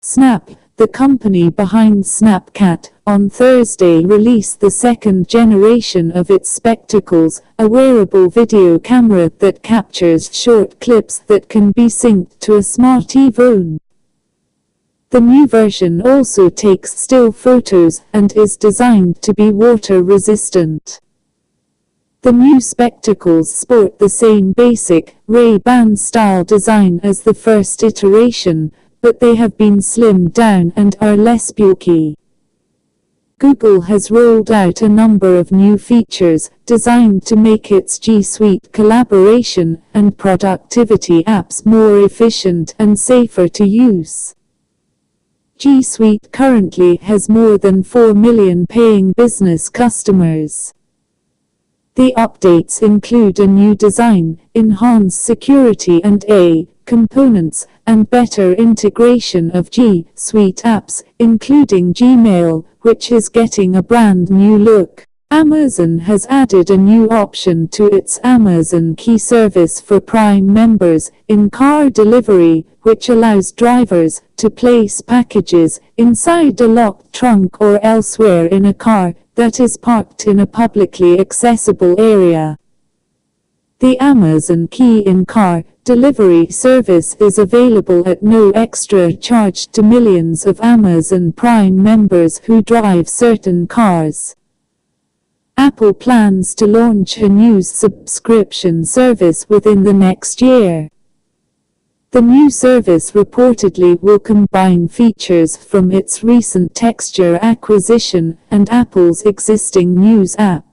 Snap, the company behind Snapchat, on Thursday released the second generation of its Spectacles, a wearable video camera that captures short clips that can be synced to a smartphone. The new version also takes still photos and is designed to be water-resistant. The new Spectacles sport the same basic, Ray-Ban style design as the first iteration, but they have been slimmed down and are less bulky. Google has rolled out a number of new features, designed to make its G Suite collaboration and productivity apps more efficient and safer to use. G Suite currently has more than 4 million paying business customers. The updates include a new design, enhanced security and AI components, and better integration of G Suite apps, including Gmail, which is getting a brand new look. Amazon has added a new option to its Amazon Key service for Prime members, in-car delivery, which allows drivers to place packages inside a locked trunk or elsewhere in a car that is parked in a publicly accessible area. The Amazon Key in-car delivery service is available at no extra charge to millions of Amazon Prime members who drive certain cars. Apple plans to launch a news subscription service within the next year. The new service reportedly will combine features from its recent Texture acquisition and Apple's existing News app.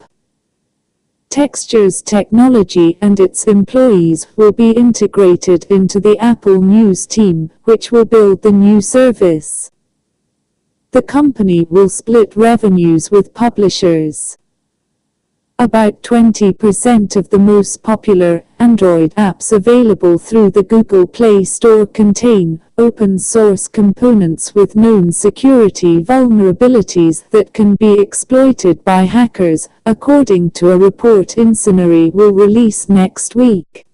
Texture's technology and its employees will be integrated into the Apple News team, which will build the new service. The company will split revenues with publishers. About 20% of the most popular Android apps available through the Google Play Store contain open-source components with known security vulnerabilities that can be exploited by hackers, according to a report Incenary will release next week.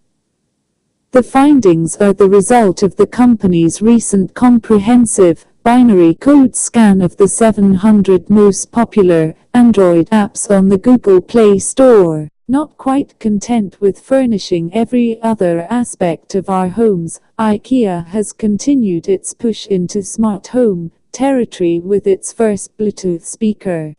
The findings are the result of the company's recent comprehensive binary code scan of the 700 most popular Android apps on the Google Play Store. Not quite content with furnishing every other aspect of our homes, IKEA has continued its push into smart home territory with its first Bluetooth speaker.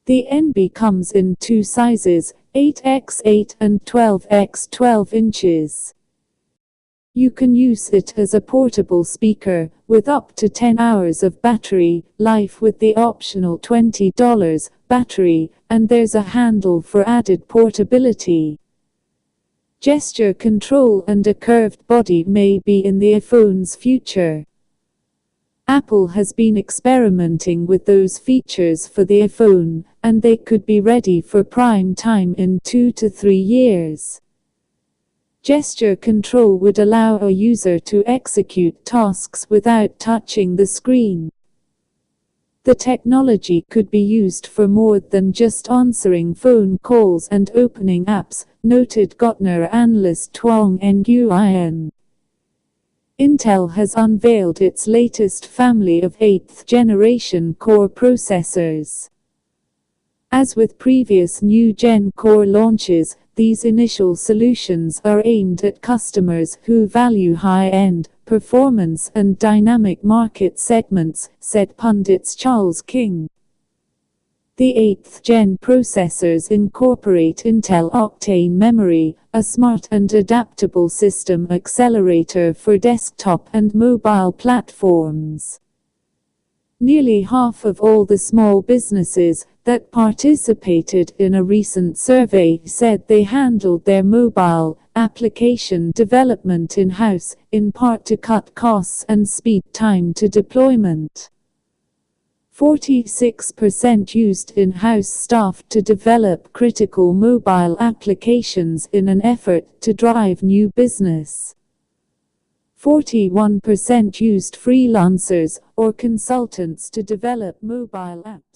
The NB comes in two sizes, 8x8 and 12x12 inches. You can use it as a portable speaker, with up to 10 hours of battery life with the optional $20 battery, and there's a handle for added portability. Gesture control and a curved body may be in the iPhone's future. Apple has been experimenting with those features for the iPhone, and they could be ready for prime time in 2 to 3 years. Gesture control would allow a user to execute tasks without touching the screen. The technology could be used for more than just answering phone calls and opening apps, noted Gartner analyst Tuong Nguyen. Intel has unveiled its latest family of 8th-generation Core processors. As with previous new-gen Core launches, these initial solutions are aimed at customers who value high-end performance and dynamic market segments, said pundits Charles King. The 8th-gen processors incorporate Intel Octane memory, a smart and adaptable system accelerator for desktop and mobile platforms. Nearly half of all the small businesses that participated in a recent survey said they handled their mobile application development in-house, in part to cut costs and speed time to deployment. 46% used in-house staff to develop critical mobile applications in an effort to drive new business. 41% used freelancers or consultants to develop mobile apps.